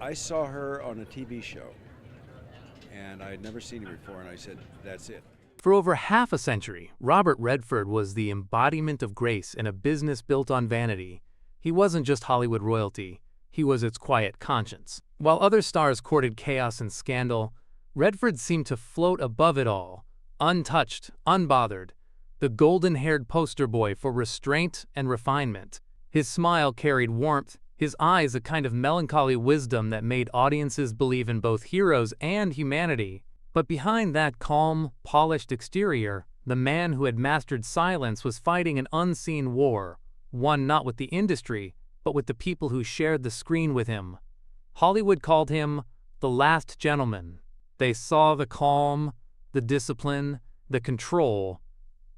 I saw her on a TV show, and I had never seen her before, and I said, that's it. For over half a century, Robert Redford was the embodiment of grace in a business built on vanity. He wasn't just Hollywood royalty, he was its quiet conscience. While other stars courted chaos and scandal, Redford seemed to float above it all, untouched, unbothered, the golden-haired poster boy for restraint and refinement. His smile carried warmth, his eyes a kind of melancholy wisdom that made audiences believe in both heroes and humanity. But behind that calm, polished exterior, the man who had mastered silence was fighting an unseen war, one not with the industry, but with the people who shared the screen with him. Hollywood called him the last gentleman. They saw the calm, the discipline, the control.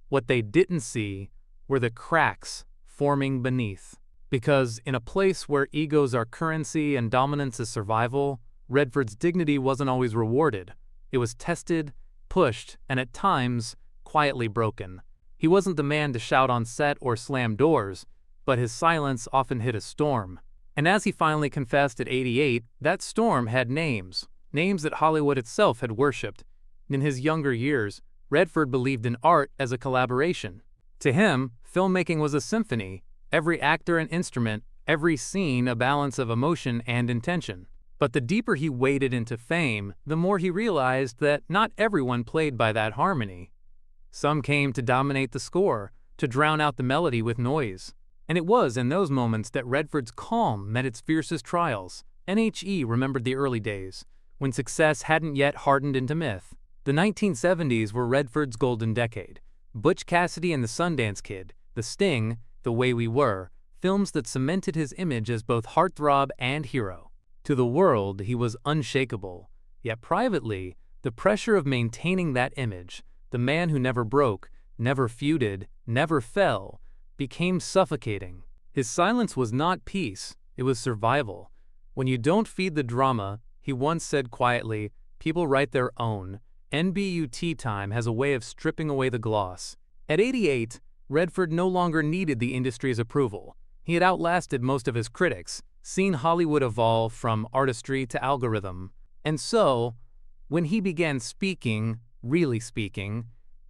What they didn't see were the cracks forming beneath. Because in a place where egos are currency and dominance is survival, Redford's dignity wasn't always rewarded. It was tested, pushed, and at times, quietly broken. He wasn't the man to shout on set or slam doors, but his silence often hid a storm. And as he finally confessed at 88, that storm had names that Hollywood itself had worshipped. In his younger years, Redford believed in art as a collaboration. To him, filmmaking was a symphony, every actor an instrument, every scene a balance of emotion and intention. But the deeper he waded into fame, the more he realized that not everyone played by that harmony. Some came to dominate the score, to drown out the melody with noise. And it was in those moments that Redford's calm met its fiercest trials. NHE remembered the early days, when success hadn't yet hardened into myth. The 1970s were Redford's golden decade. Butch Cassidy and the Sundance Kid, The Sting, The Way We Were, films that cemented his image as both heartthrob and hero. To the world, he was unshakable. Yet privately, the pressure of maintaining that image, the man who never broke, never feuded, never fell, became suffocating. His silence was not peace, it was survival. When you don't feed the drama, he once said quietly, people write their own. NBUT time has a way of stripping away the gloss. At 88, Redford no longer needed the industry's approval. He had outlasted most of his critics, seen Hollywood evolve from artistry to algorithm. And so, when he began speaking, really speaking,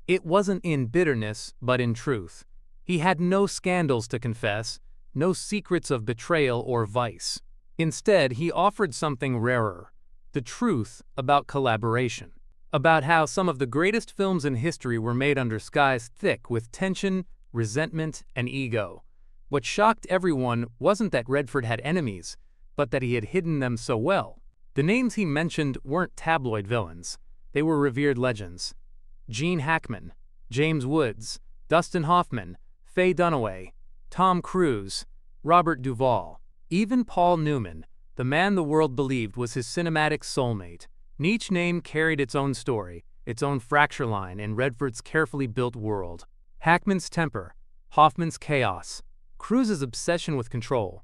it wasn't in bitterness, but in truth. He had no scandals to confess, no secrets of betrayal or vice. Instead, he offered something rarer, the truth about collaboration, about how some of the greatest films in history were made under skies thick with tension, resentment, and ego. What shocked everyone wasn't that Redford had enemies, but that he had hidden them so well. The names he mentioned weren't tabloid villains. They were revered legends. Gene Hackman, James Woods, Dustin Hoffman, Faye Dunaway, Tom Cruise, Robert Duvall, even Paul Newman, the man the world believed was his cinematic soulmate. Each name carried its own story, its own fracture line in Redford's carefully built world. Hackman's temper, Hoffman's chaos, Cruise's obsession with control,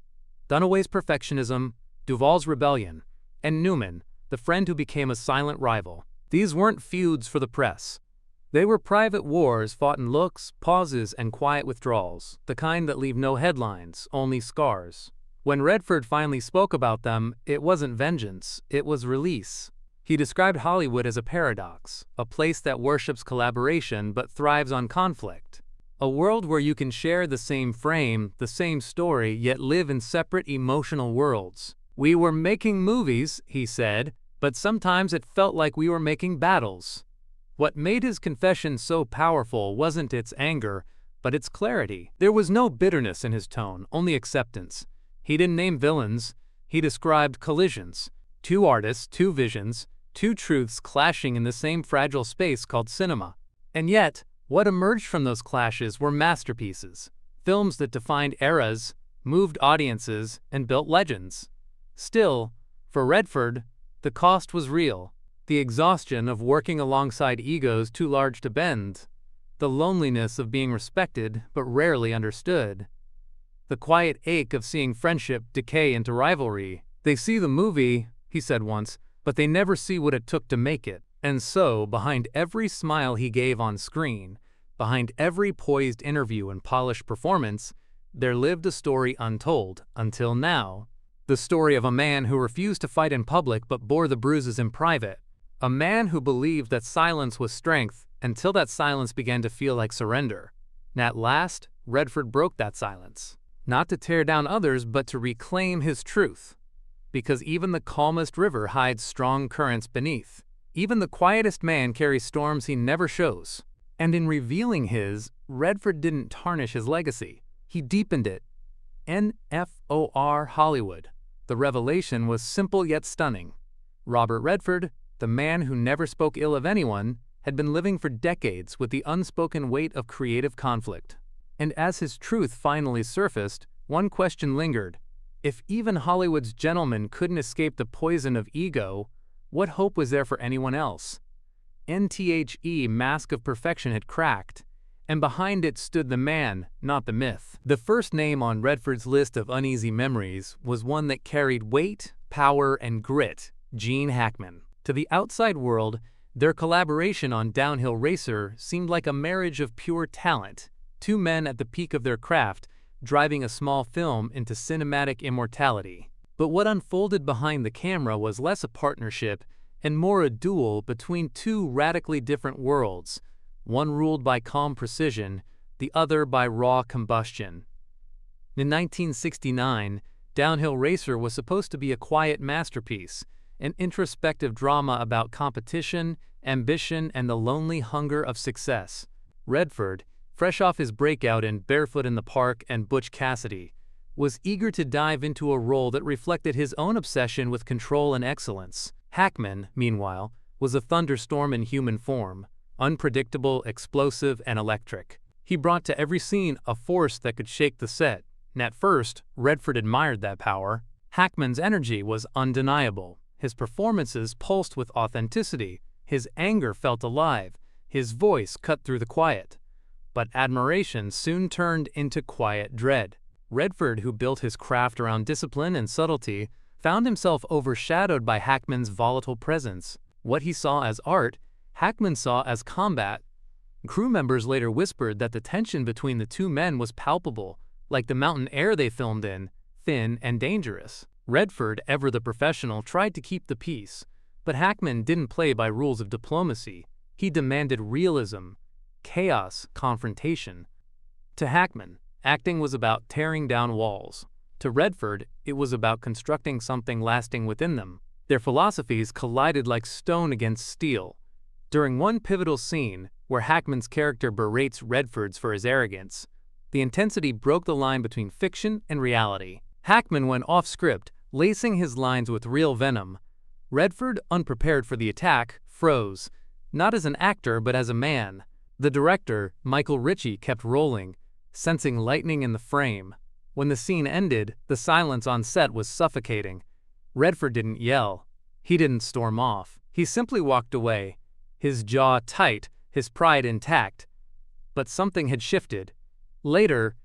Dunaway's perfectionism, Duvall's rebellion, and Newman, the friend who became a silent rival. These weren't feuds for the press. They were private wars fought in looks, pauses, and quiet withdrawals, the kind that leave no headlines, only scars. When Redford finally spoke about them, it wasn't vengeance, it was release. He described Hollywood as a paradox, a place that worships collaboration but thrives on conflict. A world where you can share the same frame, the same story, yet live in separate emotional worlds. We were making movies, he said, but sometimes it felt like we were making battles. What made his confession so powerful wasn't its anger, but its clarity. There was no bitterness in his tone, only acceptance. He didn't name villains, he described collisions. Two artists, two visions, two truths clashing in the same fragile space called cinema. And yet, what emerged from those clashes were masterpieces, films that defined eras, moved audiences, and built legends. Still, for Redford, the cost was real. The exhaustion of working alongside egos too large to bend, the loneliness of being respected but rarely understood, the quiet ache of seeing friendship decay into rivalry. They see the movie, he said once, but they never see what it took to make it. And so, behind every smile he gave on screen, behind every poised interview and polished performance, there lived a story untold, until now. The story of a man who refused to fight in public but bore the bruises in private. A man who believed that silence was strength until that silence began to feel like surrender. And at last, Redford broke that silence. Not to tear down others, but to reclaim his truth. Because even the calmest river hides strong currents beneath. Even the quietest man carries storms he never shows. And in revealing his, Redford didn't tarnish his legacy. He deepened it. NFOR Hollywood. The revelation was simple yet stunning. Robert Redford, the man who never spoke ill of anyone, had been living for decades with the unspoken weight of creative conflict. And as his truth finally surfaced, one question lingered. If even Hollywood's gentlemen couldn't escape the poison of ego, what hope was there for anyone else? NTHE mask of perfection had cracked, and behind it stood the man, not the myth. The first name on Redford's list of uneasy memories was one that carried weight, power, and grit: Gene Hackman. To the outside world, their collaboration on Downhill Racer seemed like a marriage of pure talent. Two men at the peak of their craft, driving a small film into cinematic immortality. But what unfolded behind the camera was less a partnership and more a duel between two radically different worlds, one ruled by calm precision, the other by raw combustion. In 1969, Downhill Racer was supposed to be a quiet masterpiece, an introspective drama about competition, ambition, and the lonely hunger of success. Redford, fresh off his breakout in Barefoot in the Park and Butch Cassidy, was eager to dive into a role that reflected his own obsession with control and excellence. Hackman, meanwhile, was a thunderstorm in human form, unpredictable, explosive, and electric. He brought to every scene a force that could shake the set, and at first, Redford admired that power. Hackman's energy was undeniable. His performances pulsed with authenticity, his anger felt alive, his voice cut through the quiet. But admiration soon turned into quiet dread. Redford, who built his craft around discipline and subtlety, found himself overshadowed by Hackman's volatile presence. What he saw as art, Hackman saw as combat. Crew members later whispered that the tension between the two men was palpable, like the mountain air they filmed in, thin and dangerous. Redford, ever the professional, tried to keep the peace, but Hackman didn't play by rules of diplomacy. He demanded realism, chaos, confrontation. To Hackman, acting was about tearing down walls. To Redford, it was about constructing something lasting within them. Their philosophies collided like stone against steel. During one pivotal scene, where Hackman's character berates Redford's for his arrogance, the intensity broke the line between fiction and reality. Hackman went off script, lacing his lines with real venom. Redford, unprepared for the attack, froze, not as an actor but as a man. The director, Michael Ritchie, kept rolling, sensing lightning in the frame. When the scene ended, the silence on set was suffocating. Redford didn't yell. He didn't storm off. He simply walked away, his jaw tight, his pride intact. But something had shifted. Later,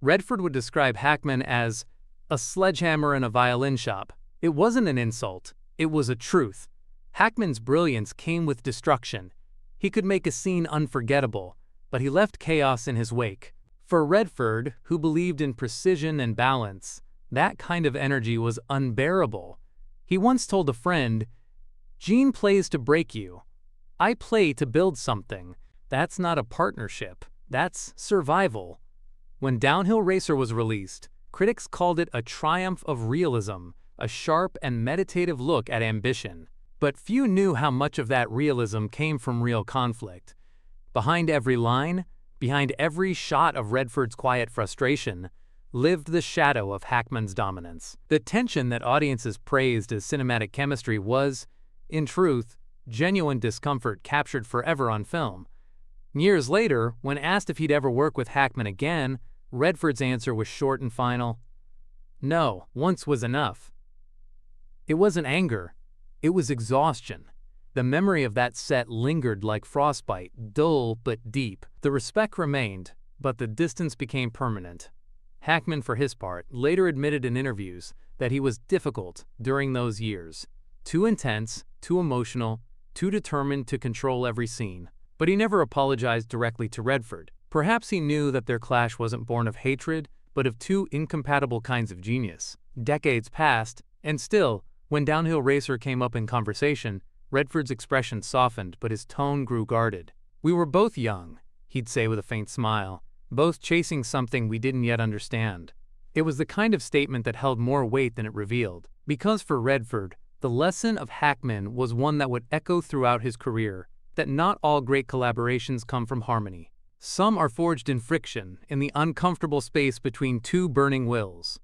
Redford would describe Hackman as a sledgehammer in a violin shop. It wasn't an insult. It was a truth. Hackman's brilliance came with destruction. He could make a scene unforgettable, but he left chaos in his wake. For Redford, who believed in precision and balance, that kind of energy was unbearable. He once told a friend, "Gene plays to break you. I play to build something. That's not a partnership. That's survival." When Downhill Racer was released, critics called it a triumph of realism, a sharp and meditative look at ambition. But few knew how much of that realism came from real conflict. Behind every line, behind every shot of Redford's quiet frustration, lived the shadow of Hackman's dominance. The tension that audiences praised as cinematic chemistry was, in truth, genuine discomfort captured forever on film. Years later, when asked if he'd ever work with Hackman again, Redford's answer was short and final. No, once was enough. It wasn't anger. It was exhaustion. The memory of that set lingered like frostbite, dull but deep. The respect remained, but the distance became permanent. Hackman, for his part, later admitted in interviews that he was difficult during those years. Too intense, too emotional, too determined to control every scene. But he never apologized directly to Redford. Perhaps he knew that their clash wasn't born of hatred, but of two incompatible kinds of genius. Decades passed, and still, when Downhill Racer came up in conversation, Redford's expression softened, but his tone grew guarded. "We were both young," he'd say with a faint smile, "both chasing something we didn't yet understand." It was the kind of statement that held more weight than it revealed, because for Redford, the lesson of Hackman was one that would echo throughout his career, that not all great collaborations come from harmony. Some are forged in friction, in the uncomfortable space between two burning wills.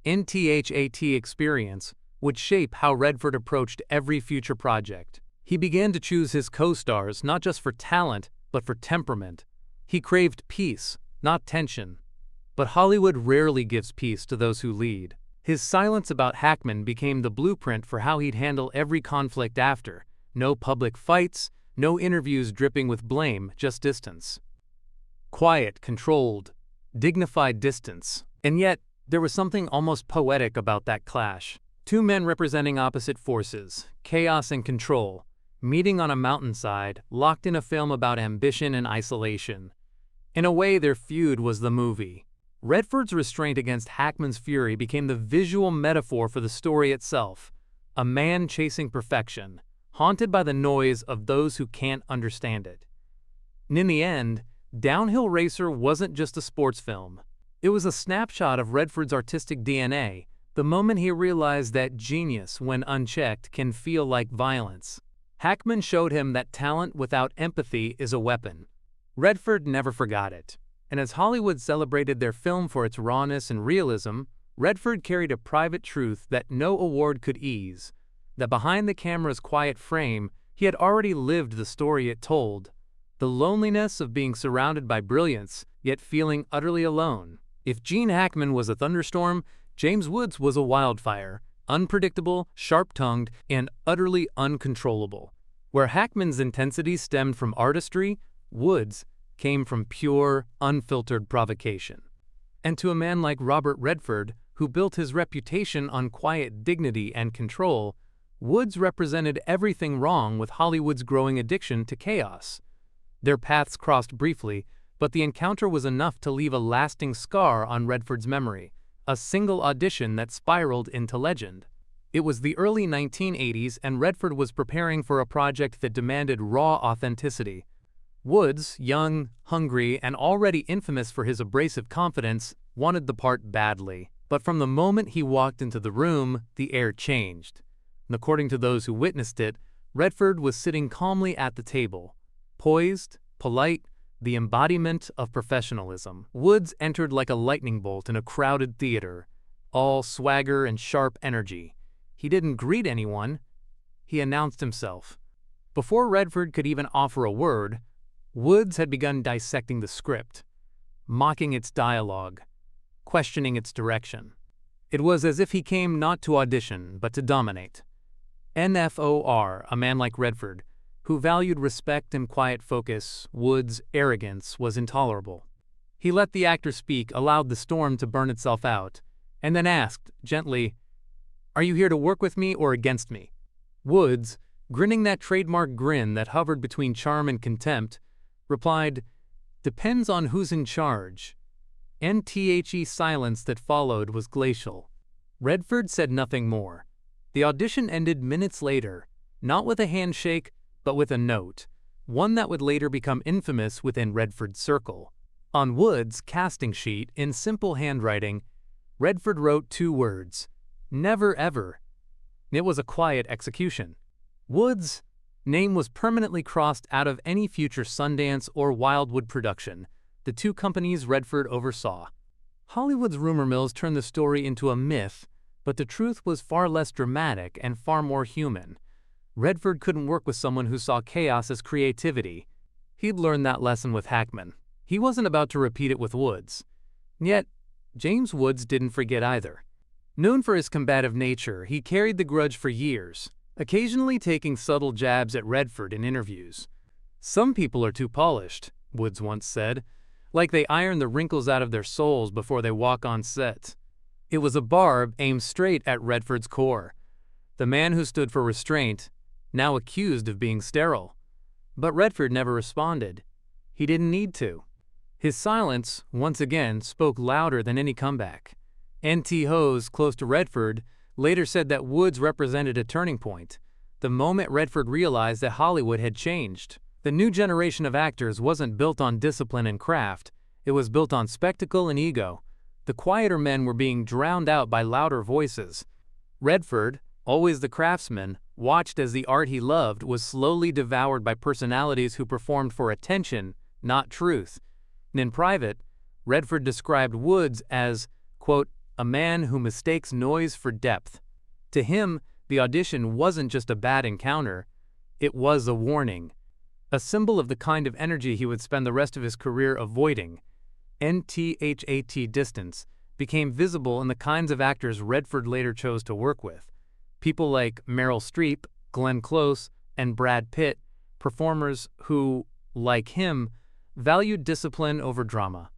NTHAT experience would shape how Redford approached every future project. He began to choose his co-stars not just for talent, but for temperament. He craved peace, not tension. But Hollywood rarely gives peace to those who lead. His silence about Hackman became the blueprint for how he'd handle every conflict after. No public fights, no interviews dripping with blame, just distance. Quiet, controlled, dignified distance. And yet, there was something almost poetic about that clash. Two men representing opposite forces, chaos and control, meeting on a mountainside, locked in a film about ambition and isolation. In a way, their feud was the movie. Redford's restraint against Hackman's fury became the visual metaphor for the story itself. A man chasing perfection, haunted by the noise of those who can't understand it. And in the end, Downhill Racer wasn't just a sports film. It was a snapshot of Redford's artistic DNA, the moment he realized that genius, when unchecked, can feel like violence. Hackman showed him that talent without empathy is a weapon. Redford never forgot it. And as Hollywood celebrated their film for its rawness and realism, Redford carried a private truth that no award could ease, that behind the camera's quiet frame, he had already lived the story it told. The loneliness of being surrounded by brilliance, yet feeling utterly alone. If Gene Hackman was a thunderstorm, James Woods was a wildfire, unpredictable, sharp-tongued, and utterly uncontrollable. Where Hackman's intensity stemmed from artistry, Woods came from pure, unfiltered provocation. And to a man like Robert Redford, who built his reputation on quiet dignity and control, Woods represented everything wrong with Hollywood's growing addiction to chaos. Their paths crossed briefly, but the encounter was enough to leave a lasting scar on Redford's memory, a single audition that spiraled into legend. It was the early 1980s, and Redford was preparing for a project that demanded raw authenticity. Woods, young, hungry, and already infamous for his abrasive confidence, wanted the part badly. But from the moment he walked into the room, the air changed. And according to those who witnessed it, Redford was sitting calmly at the table. Poised, polite, the embodiment of professionalism. Woods entered like a lightning bolt in a crowded theater, all swagger and sharp energy. He didn't greet anyone, he announced himself. Before Redford could even offer a word, Woods had begun dissecting the script, mocking its dialogue, questioning its direction. It was as if he came not to audition, but to dominate. NFOR, a man like Redford, who valued respect and quiet focus, Woods' arrogance was intolerable. He let the actor speak, allowed the storm to burn itself out, and then asked, gently, "Are you here to work with me or against me?" Woods, grinning that trademark grin that hovered between charm and contempt, replied, "Depends on who's in charge." NTHE silence that followed was glacial. Redford said nothing more. The audition ended minutes later, not with a handshake, but with a note, one that would later become infamous within Redford's circle. On Woods' casting sheet, in simple handwriting, Redford wrote 2 words, "Never ever." It was a quiet execution. Woods' name was permanently crossed out of any future Sundance or Wildwood production, the 2 companies Redford oversaw. Hollywood's rumor mills turned the story into a myth, but the truth was far less dramatic and far more human. Redford couldn't work with someone who saw chaos as creativity. He'd learned that lesson with Hackman. He wasn't about to repeat it with Woods. Yet, James Woods didn't forget either. Known for his combative nature, he carried the grudge for years, occasionally taking subtle jabs at Redford in interviews. "Some people are too polished," Woods once said, "like they iron the wrinkles out of their souls before they walk on set." It was a barb aimed straight at Redford's core. The man who stood for restraint, now accused of being sterile. But Redford never responded. He didn't need to. His silence, once again, spoke louder than any comeback. N.T. Hose, close to Redford, later said that Woods represented a turning point, the moment Redford realized that Hollywood had changed. The new generation of actors wasn't built on discipline and craft, it was built on spectacle and ego. The quieter men were being drowned out by louder voices. Redford, always the craftsman, watched as the art he loved was slowly devoured by personalities who performed for attention, not truth. And in private, Redford described Woods as, quote, a man who mistakes noise for depth. To him, the audition wasn't just a bad encounter, it was a warning. A symbol of the kind of energy he would spend the rest of his career avoiding. NTHAT distance became visible in the kinds of actors Redford later chose to work with. People like Meryl Streep, Glenn Close, and Brad Pitt, performers who, like him, valued discipline over drama.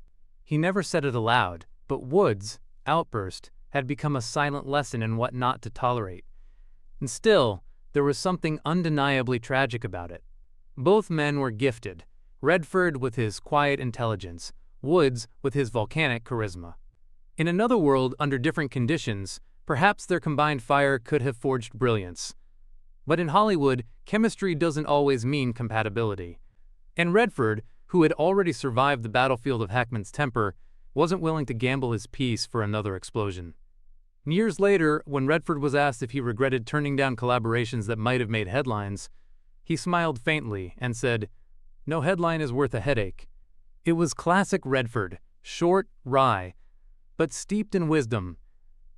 He never said it aloud, but Woods' outburst had become a silent lesson in what not to tolerate. And still, there was something undeniably tragic about it. Both men were gifted, Redford with his quiet intelligence, Woods with his volcanic charisma. In another world, under different conditions, perhaps their combined fire could have forged brilliance. But in Hollywood, chemistry doesn't always mean compatibility. And Redford, who had already survived the battlefield of Hackman's temper, wasn't willing to gamble his peace for another explosion. Years later, when Redford was asked if he regretted turning down collaborations that might have made headlines, he smiled faintly and said, "No headline is worth a headache." It was classic Redford, short, wry, but steeped in wisdom.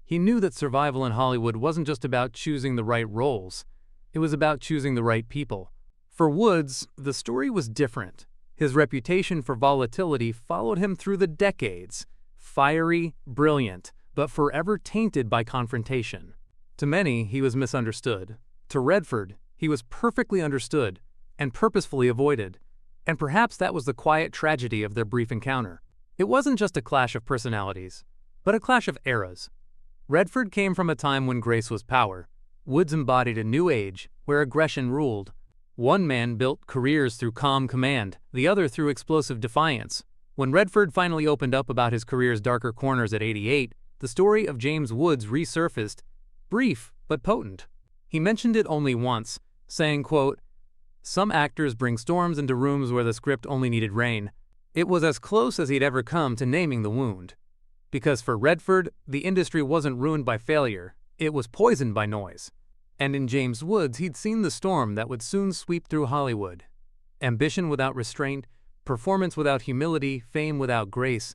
He knew that survival in Hollywood wasn't just about choosing the right roles, it was about choosing the right people. For Woods, the story was different. His reputation for volatility followed him through the decades. Fiery, brilliant, but forever tainted by confrontation. To many, he was misunderstood. To Redford, he was perfectly understood and purposefully avoided. And perhaps that was the quiet tragedy of their brief encounter. It wasn't just a clash of personalities, but a clash of eras. Redford came from a time when grace was power. Woods embodied a new age where aggression ruled. One man built careers through calm command, the other through explosive defiance. When Redford finally opened up about his career's darker corners at 88, the story of James Woods resurfaced, brief but potent. He mentioned it only once, saying, quote, "Some actors bring storms into rooms where the script only needed rain." It was as close as he'd ever come to naming the wound. Because for Redford, the industry wasn't ruined by failure, it was poisoned by noise. And in James Woods, he'd seen the storm that would soon sweep through Hollywood. Ambition without restraint, performance without humility, fame without grace.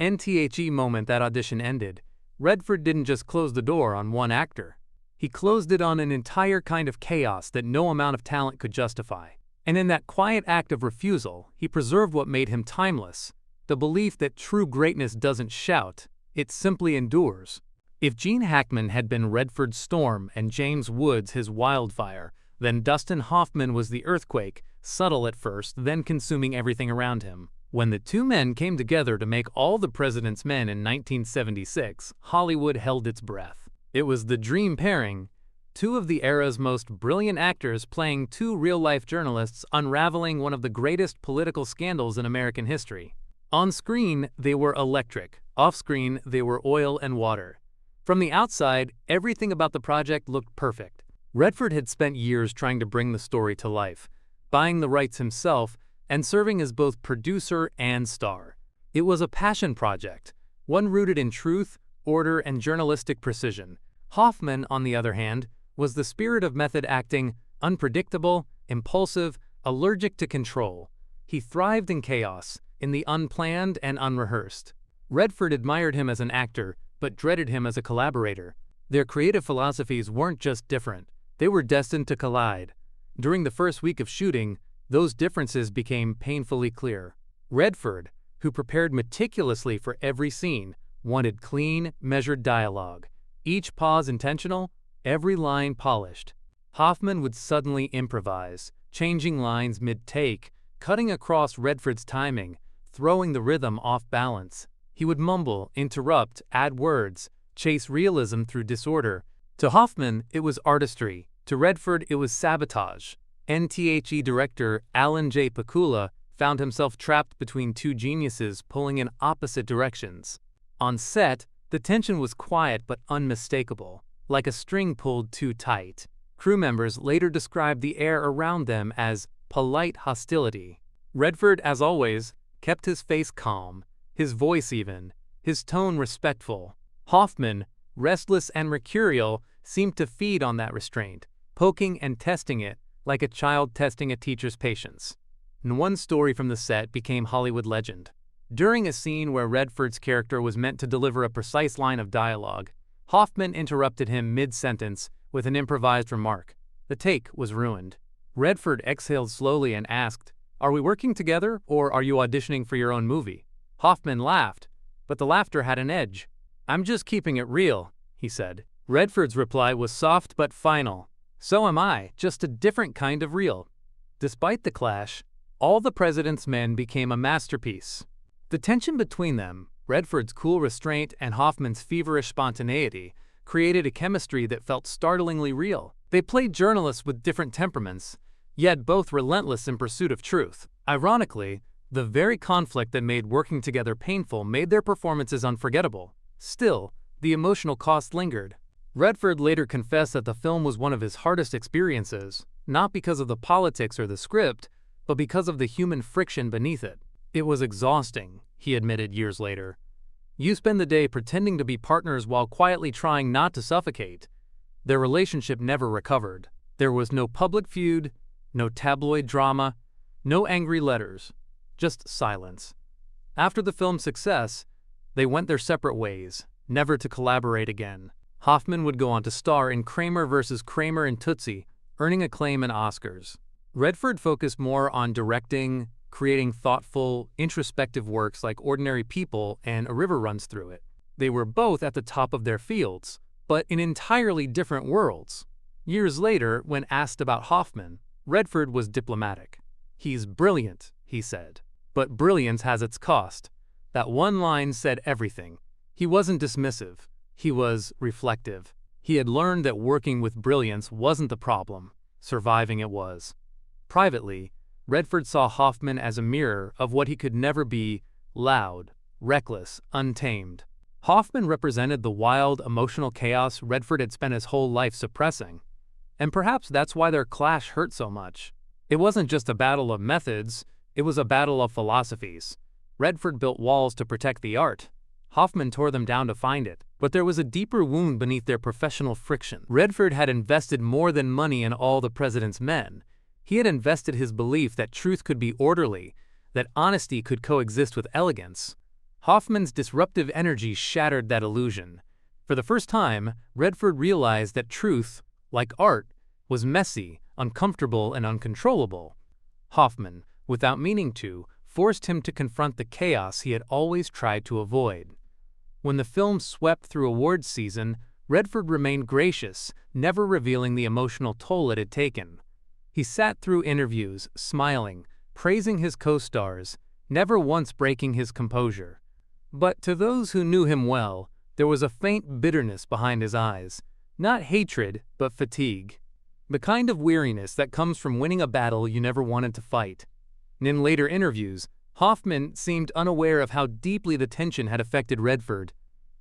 NTHE moment that audition ended, Redford didn't just close the door on one actor. He closed it on an entire kind of chaos that no amount of talent could justify. And in that quiet act of refusal, he preserved what made him timeless, the belief that true greatness doesn't shout, it simply endures. If Gene Hackman had been Redford's storm and James Woods his wildfire, then Dustin Hoffman was the earthquake, subtle at first, then consuming everything around him. When the two men came together to make All the President's Men in 1976, Hollywood held its breath. It was the dream pairing, two of the era's most brilliant actors playing two real-life journalists unraveling one of the greatest political scandals in American history. On screen, they were electric. Off-screen, they were oil and water. From the outside, everything about the project looked perfect. Redford had spent years trying to bring the story to life, buying the rights himself, and serving as both producer and star. It was a passion project, one rooted in truth, order, and journalistic precision. Hoffman, on the other hand, was the spirit of method acting, unpredictable, impulsive, allergic to control. He thrived in chaos, in the unplanned and unrehearsed. Redford admired him as an actor, but dreaded him as a collaborator. Their creative philosophies weren't just different, they were destined to collide. During the first week of shooting, those differences became painfully clear. Redford, who prepared meticulously for every scene, wanted clean, measured dialogue. Each pause intentional, every line polished. Hoffman would suddenly improvise, changing lines mid-take, cutting across Redford's timing, throwing the rhythm off balance. He would mumble, interrupt, add words, chase realism through disorder. To Hoffman, it was artistry. To Redford, it was sabotage. NTHE director Alan J. Pakula found himself trapped between two geniuses pulling in opposite directions. On set, the tension was quiet but unmistakable, like a string pulled too tight. Crew members later described the air around them as polite hostility. Redford, as always, kept his face calm, his voice even, his tone respectful. Hoffman, restless and mercurial, seemed to feed on that restraint, poking and testing it like a child testing a teacher's patience. And one story from the set became Hollywood legend. During a scene where Redford's character was meant to deliver a precise line of dialogue, Hoffman interrupted him mid-sentence with an improvised remark. The take was ruined. Redford exhaled slowly and asked, "Are we working together, or are you auditioning for your own movie?" Hoffman laughed, but the laughter had an edge. "I'm just keeping it real," he said. Redford's reply was soft but final. "So am I, just a different kind of real." Despite the clash, All the President's Men became a masterpiece. The tension between them, Redford's cool restraint and Hoffman's feverish spontaneity, created a chemistry that felt startlingly real. They played journalists with different temperaments, yet both relentless in pursuit of truth. Ironically, the very conflict that made working together painful made their performances unforgettable. Still, the emotional cost lingered. Redford later confessed that the film was one of his hardest experiences, not because of the politics or the script, but because of the human friction beneath it. "It was exhausting," he admitted years later. "You spend the day pretending to be partners while quietly trying not to suffocate." Their relationship never recovered. There was no public feud, no tabloid drama, no angry letters, just silence. After the film's success, they went their separate ways, never to collaborate again. Hoffman would go on to star in Kramer vs. Kramer and Tootsie, earning acclaim and Oscars. Redford focused more on directing, creating thoughtful, introspective works like Ordinary People and A River Runs Through It. They were both at the top of their fields, but in entirely different worlds. Years later, when asked about Hoffman, Redford was diplomatic. "He's brilliant," he said, "but brilliance has its cost." That one line said everything. He wasn't dismissive. He was reflective. He had learned that working with brilliance wasn't the problem. Surviving it was. Privately, Redford saw Hoffman as a mirror of what he could never be: loud, reckless, untamed. Hoffman represented the wild, emotional chaos Redford had spent his whole life suppressing. And perhaps that's why their clash hurt so much. It wasn't just a battle of methods, it was a battle of philosophies. Redford built walls to protect the art. Hoffman tore them down to find it. But there was a deeper wound beneath their professional friction. Redford had invested more than money in All the President's Men. He had invested his belief that truth could be orderly, that honesty could coexist with elegance. Hoffman's disruptive energy shattered that illusion. For the first time, Redford realized that truth, like art, was messy, uncomfortable, and uncontrollable. Hoffman, without meaning to, forced him to confront the chaos he had always tried to avoid. When the film swept through awards season, Redford remained gracious, never revealing the emotional toll it had taken. He sat through interviews, smiling, praising his co-stars, never once breaking his composure. But to those who knew him well, there was a faint bitterness behind his eyes. Not hatred, but fatigue. The kind of weariness that comes from winning a battle you never wanted to fight. In later interviews, Hoffman seemed unaware of how deeply the tension had affected Redford.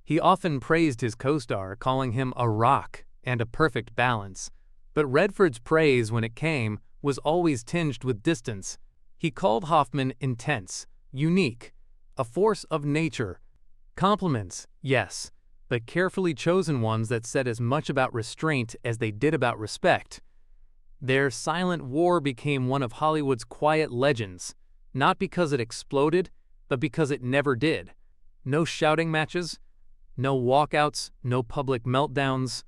He often praised his co-star, calling him a rock and a perfect balance. But Redford's praise, when it came, was always tinged with distance. He called Hoffman intense, unique, a force of nature. Compliments, yes, but carefully chosen ones that said as much about restraint as they did about respect. Their silent war became one of Hollywood's quiet legends, not because it exploded, but because it never did. No shouting matches, no walkouts, no public meltdowns.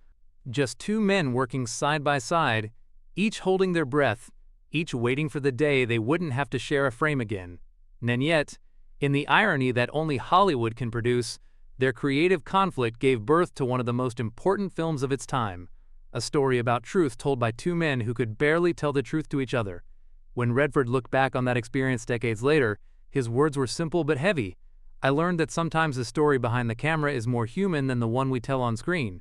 Just two men working side by side, each holding their breath, each waiting for the day they wouldn't have to share a frame again. And yet, in the irony that only Hollywood can produce, their creative conflict gave birth to one of the most important films of its time, a story about truth told by two men who could barely tell the truth to each other. When Redford looked back on that experience decades later, his words were simple but heavy. "I learned that sometimes the story behind the camera is more human than the one we tell on screen."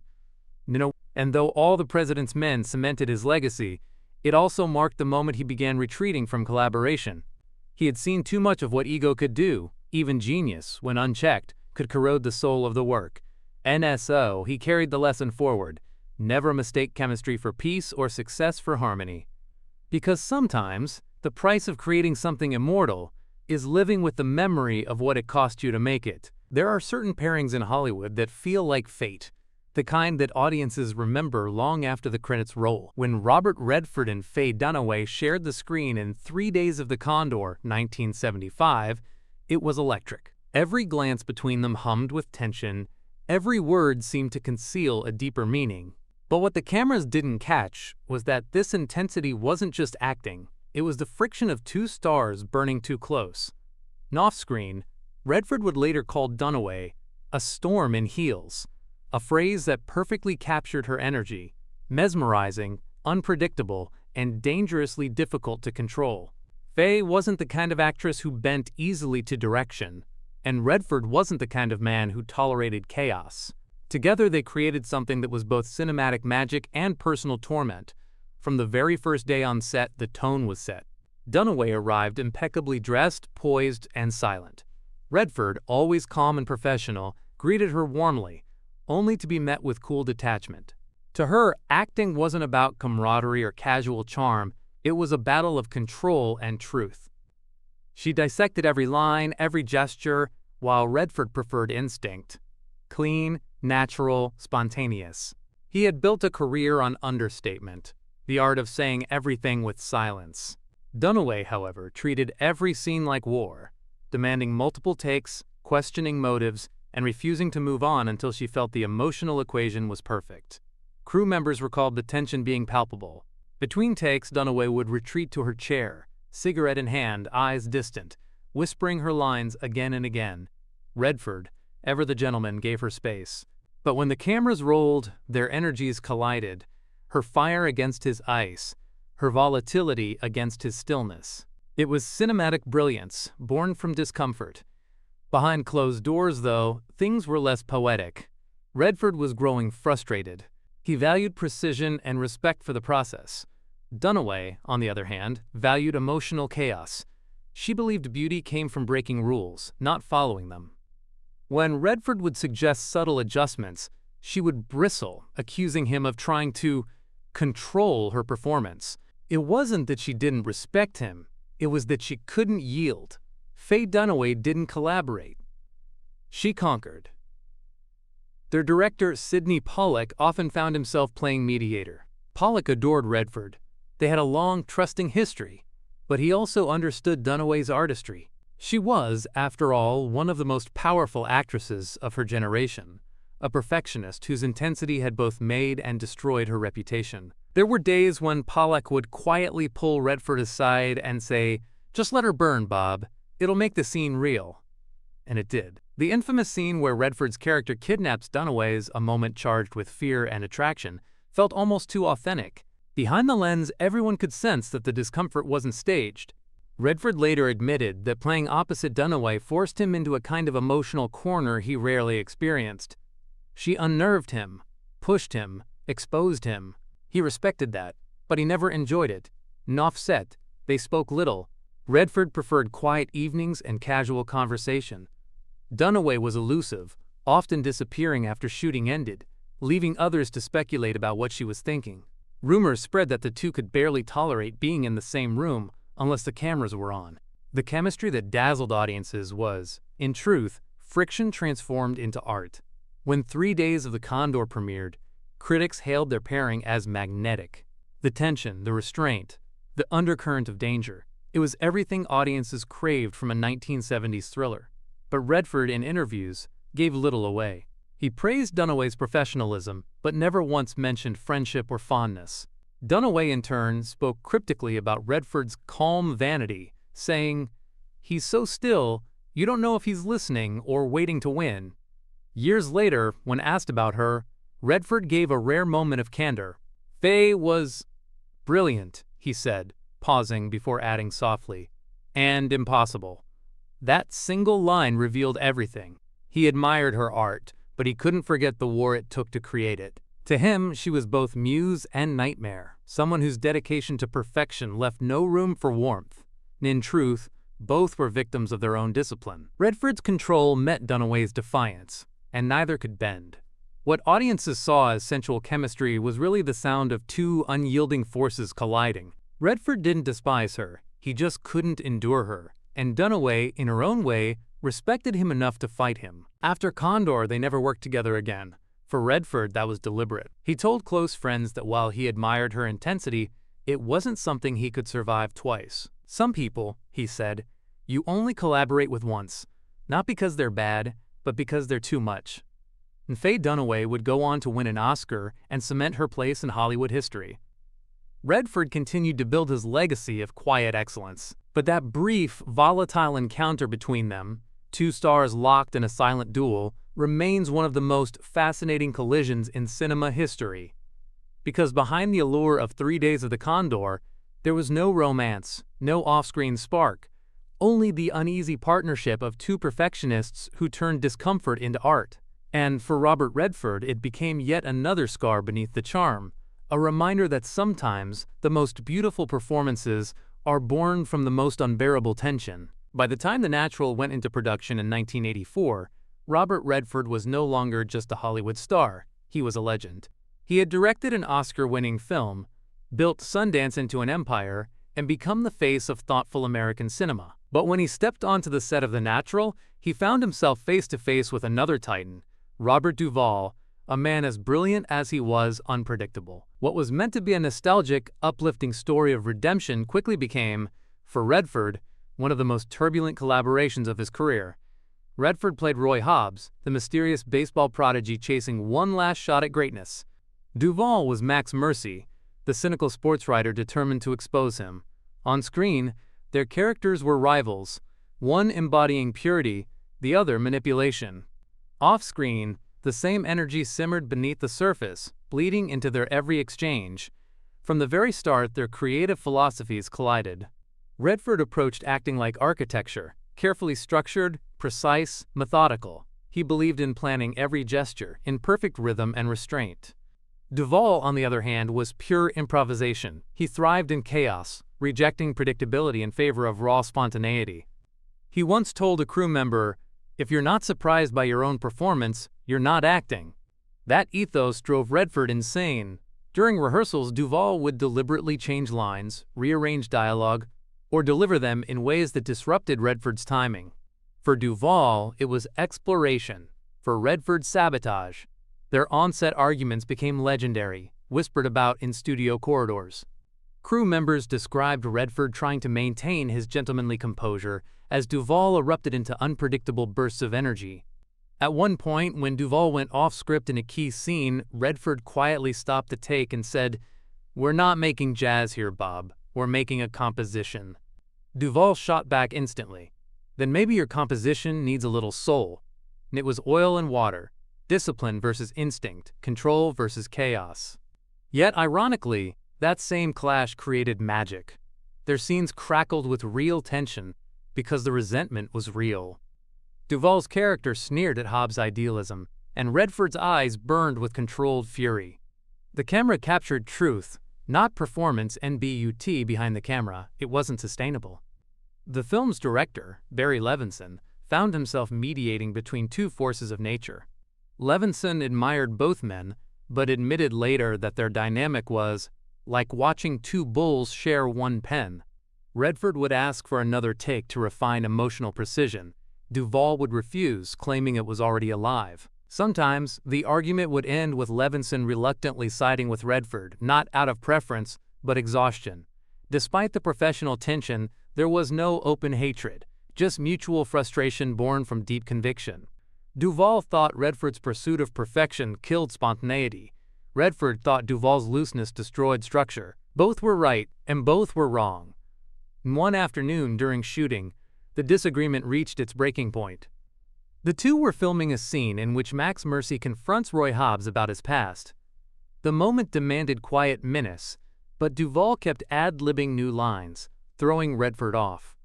And though All the President's Men cemented his legacy, it also marked the moment he began retreating from collaboration. He had seen too much of what ego could do. Even genius, when unchecked, could corrode the soul of the work. NSO, he carried the lesson forward. Never mistake chemistry for peace or success for harmony. Because sometimes, the price of creating something immortal is living with the memory of what it cost you to make it. There are certain pairings in Hollywood that feel like fate, the kind that audiences remember long after the credits roll. When Robert Redford and Faye Dunaway shared the screen in 3 Days of the Condor, 1975, it was electric. Every glance between them hummed with tension, every word seemed to conceal a deeper meaning. But what the cameras didn't catch was that this intensity wasn't just acting, it was the friction of two stars burning too close. Off-screen, Redford would later call Dunaway a storm in heels, a phrase that perfectly captured her energy, mesmerizing, unpredictable, and dangerously difficult to control. Faye wasn't the kind of actress who bent easily to direction, and Redford wasn't the kind of man who tolerated chaos. Together they created something that was both cinematic magic and personal torment. From the very first day on set, the tone was set. Dunaway arrived impeccably dressed, poised, and silent. Redford, always calm and professional, greeted her warmly, only to be met with cool detachment. To her, acting wasn't about camaraderie or casual charm, it was a battle of control and truth. She dissected every line, every gesture, while Redford preferred instinct. Clean, natural, spontaneous. He had built a career on understatement, the art of saying everything with silence. Dunaway, however, treated every scene like war, demanding multiple takes, questioning motives, and refusing to move on until she felt the emotional equation was perfect. Crew members recalled the tension being palpable. Between takes, Dunaway would retreat to her chair, cigarette in hand, eyes distant, whispering her lines again and again. Redford, ever the gentleman, gave her space. But when the cameras rolled, their energies collided, her fire against his ice, her volatility against his stillness. It was cinematic brilliance, born from discomfort. Behind closed doors, though, things were less poetic. Redford was growing frustrated. He valued precision and respect for the process. Dunaway, on the other hand, valued emotional chaos. She believed beauty came from breaking rules, not following them. When Redford would suggest subtle adjustments, she would bristle, accusing him of trying to control her performance. It wasn't that she didn't respect him, it was that she couldn't yield. Faye Dunaway didn't collaborate. She conquered. Their director, Sidney Pollack, often found himself playing mediator. Pollack adored Redford. They had a long, trusting history, but he also understood Dunaway's artistry. She was, after all, one of the most powerful actresses of her generation, a perfectionist whose intensity had both made and destroyed her reputation. There were days when Pollack would quietly pull Redford aside and say, "Just let her burn, Bob. It'll make the scene real." And it did. The infamous scene where Redford's character kidnaps Dunaway's, a moment charged with fear and attraction, felt almost too authentic. Behind the lens, everyone could sense that the discomfort wasn't staged. Redford later admitted that playing opposite Dunaway forced him into a kind of emotional corner he rarely experienced. She unnerved him, pushed him, exposed him. He respected that, but he never enjoyed it. Off-set, they spoke little. Redford preferred quiet evenings and casual conversation. Dunaway was elusive, often disappearing after shooting ended, leaving others to speculate about what she was thinking. Rumors spread that the two could barely tolerate being in the same room unless the cameras were on. The chemistry that dazzled audiences was, in truth, friction transformed into art. When 3 Days of the Condor premiered, critics hailed their pairing as magnetic. The tension, the restraint, the undercurrent of danger. It was everything audiences craved from a 1970s thriller. But Redford, in interviews, gave little away. He praised Dunaway's professionalism, but never once mentioned friendship or fondness. Dunaway, in turn, spoke cryptically about Redford's calm vanity, saying, "He's so still, you don't know if he's listening or waiting to win." Years later, when asked about her, Redford gave a rare moment of candor. "Faye was brilliant," he said, pausing before adding softly, "and impossible." That single line revealed everything. He admired her art, but he couldn't forget the war it took to create it. To him, she was both muse and nightmare, someone whose dedication to perfection left no room for warmth. In truth, Both were victims of their own discipline. Redford's control met Dunaway's defiance, and neither could bend. What audiences saw as sensual chemistry was really the sound of two unyielding forces colliding. Redford didn't despise her, he just couldn't endure her, and Dunaway, in her own way, respected him enough to fight him. After Condor, they never worked together again. For Redford, that was deliberate. He told close friends that while he admired her intensity, it wasn't something he could survive twice. Some people, he said, you only collaborate with once, not because they're bad, but because they're too much. And Faye Dunaway would go on to win an Oscar and cement her place in Hollywood history. Redford continued to build his legacy of quiet excellence, but that brief, volatile encounter between them, two stars locked in a silent duel, remains one of the most fascinating collisions in cinema history. Because behind the allure of 3 Days of the Condor, there was no romance, no off-screen spark, only the uneasy partnership of two perfectionists who turned discomfort into art. And for Robert Redford, it became yet another scar beneath the charm, a reminder that sometimes the most beautiful performances are born from the most unbearable tension. By the time The Natural went into production in 1984, Robert Redford was no longer just a Hollywood star, he was a legend. He had directed an Oscar-winning film, built Sundance into an empire, and become the face of thoughtful American cinema. But when he stepped onto the set of The Natural, he found himself face to face with another titan, Robert Duvall, a man as brilliant as he was unpredictable. What was meant to be a nostalgic, uplifting story of redemption quickly became, for Redford, one of the most turbulent collaborations of his career. Redford played Roy Hobbs, the mysterious baseball prodigy chasing one last shot at greatness. Duvall was Max Mercy, the cynical sports writer determined to expose him. On screen, their characters were rivals, one embodying purity, the other manipulation. Off-screen, the same energy simmered beneath the surface, bleeding into their every exchange. From the very start, their creative philosophies collided. Redford approached acting like architecture, carefully structured, precise, methodical. He believed in planning every gesture, in perfect rhythm and restraint. Duvall, on the other hand, was pure improvisation. He thrived in chaos, rejecting predictability in favor of raw spontaneity. He once told a crew member, "If you're not surprised by your own performance, you're not acting." That ethos drove Redford insane. During rehearsals, Duvall would deliberately change lines, rearrange dialogue, or deliver them in ways that disrupted Redford's timing. For Duvall, it was exploration. For Redford, sabotage. Their on-set arguments became legendary, whispered about in studio corridors. Crew members described Redford trying to maintain his gentlemanly composure as Duvall erupted into unpredictable bursts of energy. At one point, when Duvall went off-script in a key scene, Redford quietly stopped the take and said, "We're not making jazz here, Bob. We're making a composition." Duvall shot back instantly. "Then maybe your composition needs a little soul." And it was oil and water, discipline versus instinct, control versus chaos. Yet, ironically, that same clash created magic. Their scenes crackled with real tension because the resentment was real. Duvall's character sneered at Hobbs' idealism, and Redford's eyes burned with controlled fury. The camera captured truth, not performance NBUT behind the camera. It wasn't sustainable. The film's director, Barry Levinson, found himself mediating between two forces of nature. Levinson admired both men, but admitted later that their dynamic was like watching two bulls share one pen. Redford would ask for another take to refine emotional precision. Duvall would refuse, claiming it was already alive. Sometimes, the argument would end with Levinson reluctantly siding with Redford, not out of preference, but exhaustion. Despite the professional tension, there was no open hatred, just mutual frustration born from deep conviction. Duvall thought Redford's pursuit of perfection killed spontaneity. Redford thought Duvall's looseness destroyed structure. Both were right, and both were wrong. One afternoon during shooting, the disagreement reached its breaking point. The two were filming a scene in which Max Mercy confronts Roy Hobbs about his past. The moment demanded quiet menace, but Duvall kept ad-libbing new lines, throwing Redford off.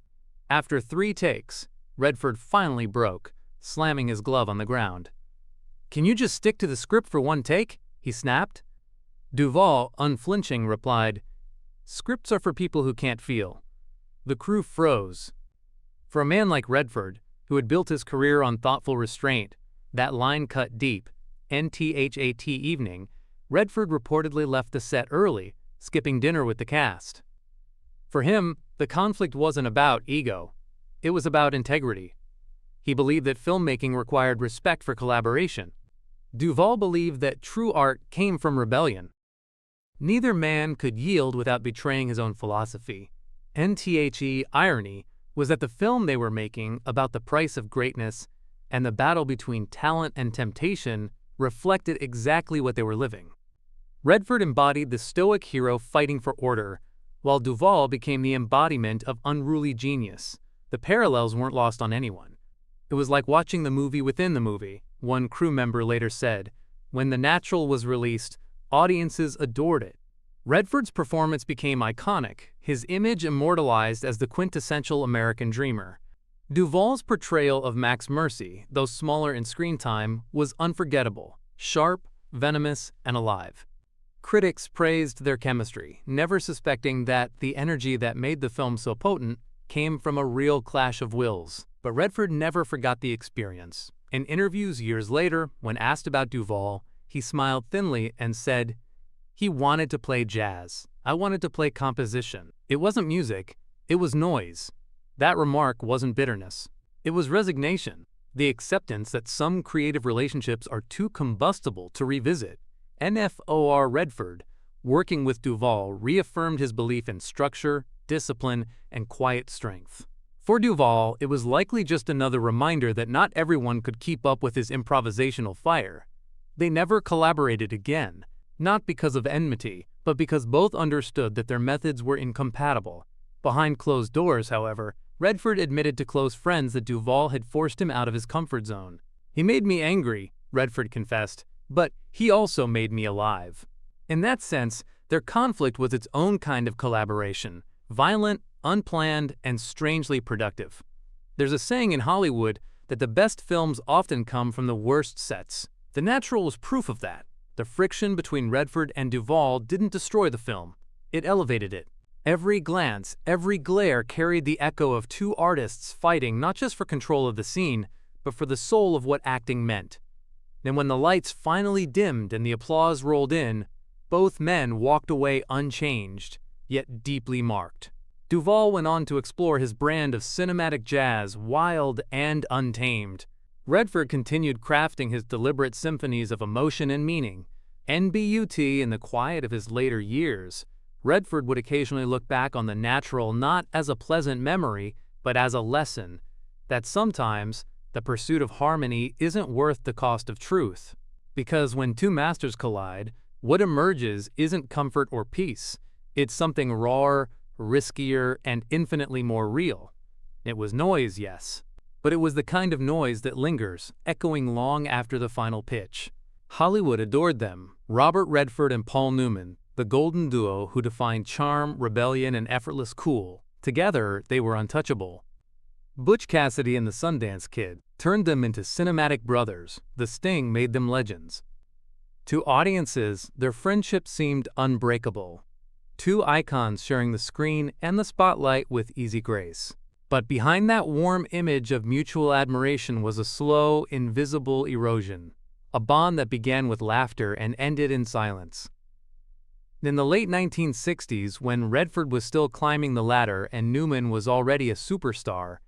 After 3 takes, Redford finally broke, slamming his glove on the ground. "Can you just stick to the script for 1 take?" he snapped. Duvall, unflinching, replied, "Scripts are for people who can't feel." The crew froze. For a man like Redford, who had built his career on thoughtful restraint, that line cut deep. NTHAT evening, Redford reportedly left the set early, skipping dinner with the cast. For him, the conflict wasn't about ego. It was about integrity. He believed that filmmaking required respect for collaboration. Duvall believed that true art came from rebellion. Neither man could yield without betraying his own philosophy. NTHE irony was that the film they were making about the price of greatness and the battle between talent and temptation reflected exactly what they were living. Redford embodied the stoic hero fighting for order, while Duvall became the embodiment of unruly genius. The parallels weren't lost on anyone. It was like watching the movie within the movie, one crew member later said. When The Natural was released, audiences adored it. Redford's performance became iconic, his image immortalized as the quintessential American dreamer. Duvall's portrayal of Max Mercy, though smaller in screen time, was unforgettable, sharp, venomous, and alive. Critics praised their chemistry, never suspecting that the energy that made the film so potent came from a real clash of wills. But Redford never forgot the experience. In interviews years later, when asked about Duvall, he smiled thinly and said, "He wanted to play jazz. I wanted to play composition. It wasn't music, it was noise." That remark wasn't bitterness. It was resignation, the acceptance that some creative relationships are too combustible to revisit. NFOR Redford, working with Duvall, reaffirmed his belief in structure, discipline, and quiet strength. For Duvall, it was likely just another reminder that not everyone could keep up with his improvisational fire. They never collaborated again, not because of enmity, but because both understood that their methods were incompatible. Behind closed doors, however, Redford admitted to close friends that Duvall had forced him out of his comfort zone. "He made me angry," Redford confessed, "but he also made me alive." In that sense, their conflict was its own kind of collaboration, violent, unplanned, and strangely productive. There's a saying in Hollywood that the best films often come from the worst sets. The Natural was proof of that. The friction between Redford and Duvall didn't destroy the film. It elevated it. Every glance, every glare carried the echo of two artists fighting not just for control of the scene, but for the soul of what acting meant. And when the lights finally dimmed and the applause rolled in, both men walked away unchanged, yet deeply marked. Duvall went on to explore his brand of cinematic jazz, wild and untamed. Redford continued crafting his deliberate symphonies of emotion and meaning. NBUT in the quiet of his later years, Redford would occasionally look back on The Natural not as a pleasant memory, but as a lesson that sometimes the pursuit of harmony isn't worth the cost of truth. Because when two masters collide, what emerges isn't comfort or peace. It's something rawer, riskier, and infinitely more real. It was noise, yes, but it was the kind of noise that lingers, echoing long after the final pitch. Hollywood adored them, Robert Redford and Paul Newman, the golden duo who defined charm, rebellion, and effortless cool. Together, they were untouchable. Butch Cassidy and the Sundance Kid turned them into cinematic brothers. The Sting made them legends. To audiences, their friendship seemed unbreakable. Two icons sharing the screen and the spotlight with easy grace. But behind that warm image of mutual admiration was a slow, invisible erosion. A bond that began with laughter and ended in silence. In the late 1960s, when Redford was still climbing the ladder and Newman was already a superstar,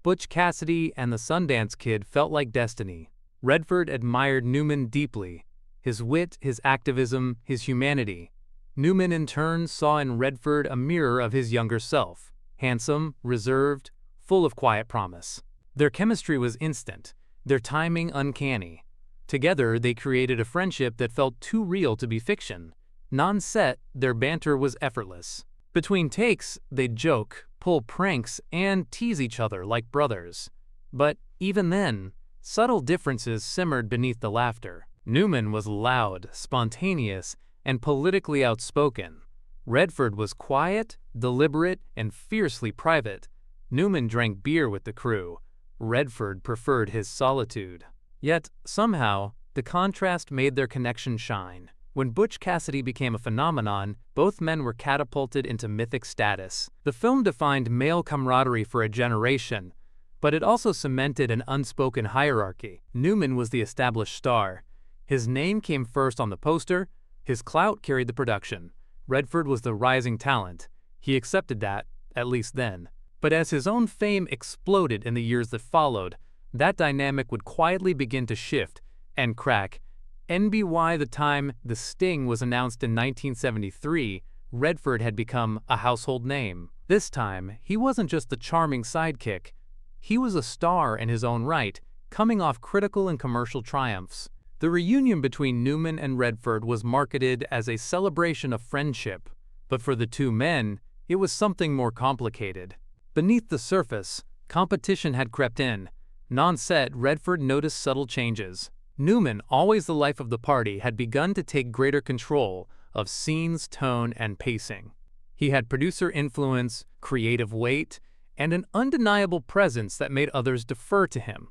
Butch Cassidy and the Sundance Kid felt like destiny. Redford admired Newman deeply, his wit, his activism, his humanity. Newman in turn saw in Redford a mirror of his younger self, handsome, reserved, full of quiet promise. Their chemistry was instant, their timing uncanny. Together, they created a friendship that felt too real to be fiction. Non-set, their banter was effortless. Between takes, they'd joke, pull pranks, and tease each other like brothers. But even then, subtle differences simmered beneath the laughter. Newman was loud, spontaneous, and politically outspoken. Redford was quiet, deliberate, and fiercely private. Newman drank beer with the crew. Redford preferred his solitude. Yet, somehow, the contrast made their connection shine. When Butch Cassidy became a phenomenon, both men were catapulted into mythic status. The film defined male camaraderie for a generation, But it also cemented an unspoken hierarchy. Newman was the established star. His name came first on the poster, his clout carried the production. Redford was the rising talent. He accepted that, at least then. But as his own fame exploded in the years that followed, that dynamic would quietly begin to shift and crack. NBY the time The Sting was announced in 1973, Redford had become a household name. This time, he wasn't just the charming sidekick. He was a star in his own right, coming off critical and commercial triumphs. The reunion between Newman and Redford was marketed as a celebration of friendship, but for the two men, it was something more complicated. Beneath the surface, competition had crept in. Non-set, Redford noticed subtle changes. Newman, always the life of the party, had begun to take greater control of scenes, tone, and pacing. He had producer influence, creative weight, and an undeniable presence that made others defer to him.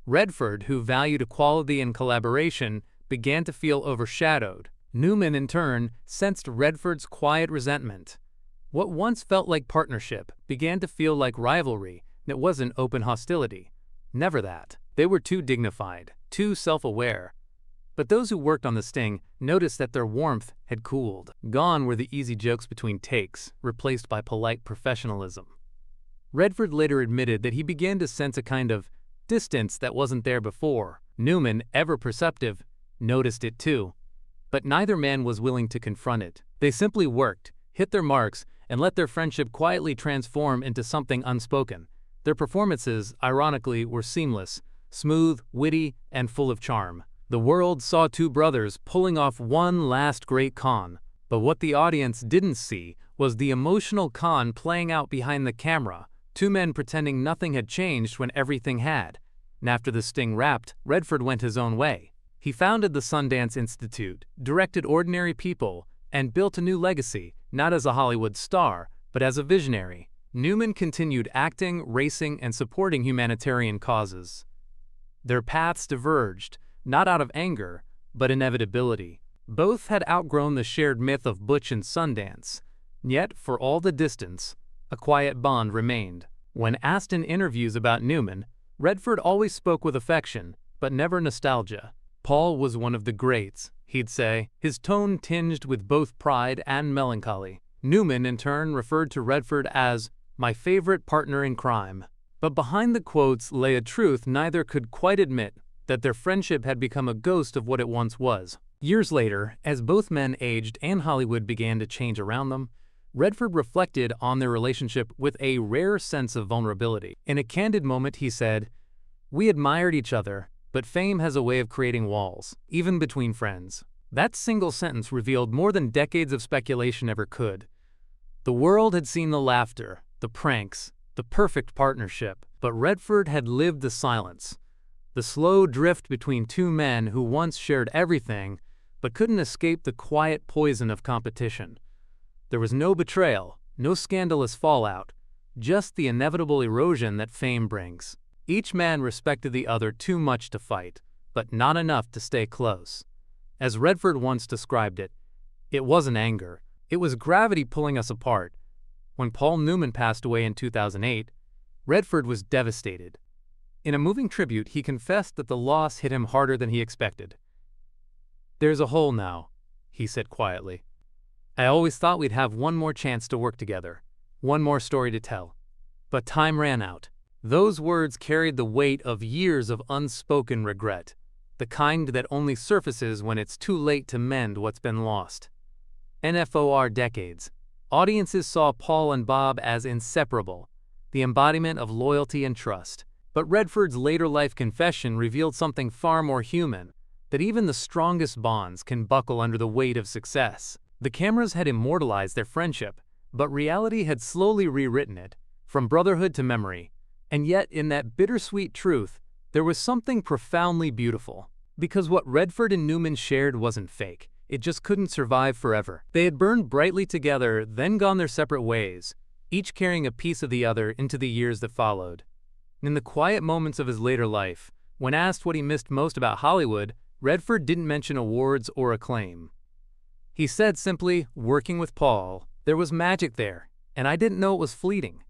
Redford, who valued equality and collaboration, began to feel overshadowed. Newman, in turn, sensed Redford's quiet resentment. What once felt like partnership began to feel like rivalry, and it wasn't open hostility. Never that. They were too dignified, too self-aware. But those who worked on The Sting noticed that their warmth had cooled. Gone were the easy jokes between takes, replaced by polite professionalism. Redford later admitted that he began to sense a kind of distance that wasn't there before. Newman, ever perceptive, noticed it too. But neither man was willing to confront it. They simply worked, hit their marks, and let their friendship quietly transform into something unspoken. Their performances, ironically, were seamless, smooth, witty, and full of charm. The world saw two brothers pulling off one last great con. But what the audience didn't see was the emotional con playing out behind the camera. Two men pretending nothing had changed when everything had. And after The Sting wrapped, Redford went his own way. He founded the Sundance Institute, directed Ordinary People, and built a new legacy, not as a Hollywood star, but as a visionary. Newman continued acting, racing, and supporting humanitarian causes. Their paths diverged, not out of anger, but inevitability. Both had outgrown the shared myth of Butch and Sundance. Yet, for all the distance, a quiet bond remained. When asked in interviews about Newman, Redford always spoke with affection, but never nostalgia. Paul was one of the greats, he'd say, his tone tinged with both pride and melancholy. Newman, in turn, referred to Redford as my favorite partner in crime. But behind the quotes lay a truth neither could quite admit, that their friendship had become a ghost of what it once was. Years later, as both men aged and Hollywood began to change around them, Redford reflected on their relationship with a rare sense of vulnerability. In a candid moment, he said, "We admired each other, but fame has a way of creating walls, even between friends." That single sentence revealed more than decades of speculation ever could. The world had seen the laughter, the pranks, the perfect partnership, but Redford had lived the silence, the slow drift between two men who once shared everything, but couldn't escape the quiet poison of competition. There was no betrayal, no scandalous fallout, just the inevitable erosion that fame brings. Each man respected the other too much to fight, but not enough to stay close. As Redford once described it, it wasn't anger, it was gravity pulling us apart. When Paul Newman passed away in 2008, Redford was devastated. In a moving tribute, he confessed that the loss hit him harder than he expected. "There's a hole now," he said quietly. "I always thought we'd have one more chance to work together, one more story to tell. But time ran out." Those words carried the weight of years of unspoken regret, the kind that only surfaces when it's too late to mend what's been lost. NFOR decades. Audiences saw Paul and Bob as inseparable, the embodiment of loyalty and trust. But Redford's later life confession revealed something far more human, that even the strongest bonds can buckle under the weight of success. The cameras had immortalized their friendship, but reality had slowly rewritten it, from brotherhood to memory. And yet, in that bittersweet truth, there was something profoundly beautiful. Because what Redford and Newman shared wasn't fake. It just couldn't survive forever. They had burned brightly together, then gone their separate ways, each carrying a piece of the other into the years that followed. In the quiet moments of his later life, when asked what he missed most about Hollywood, Redford didn't mention awards or acclaim. He said simply, "Working with Paul, there was magic there, and I didn't know it was fleeting.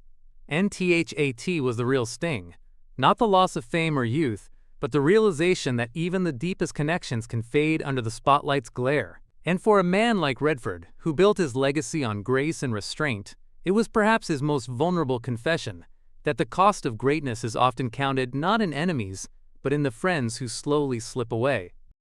NTHAT was the real Sting, Not the loss of fame or youth, but the realization that even the deepest connections can fade under the spotlight's glare. And for a man like Redford, who built his legacy on grace and restraint, it was perhaps his most vulnerable confession, that the cost of greatness is often counted not in enemies, but in the friends who slowly slip away.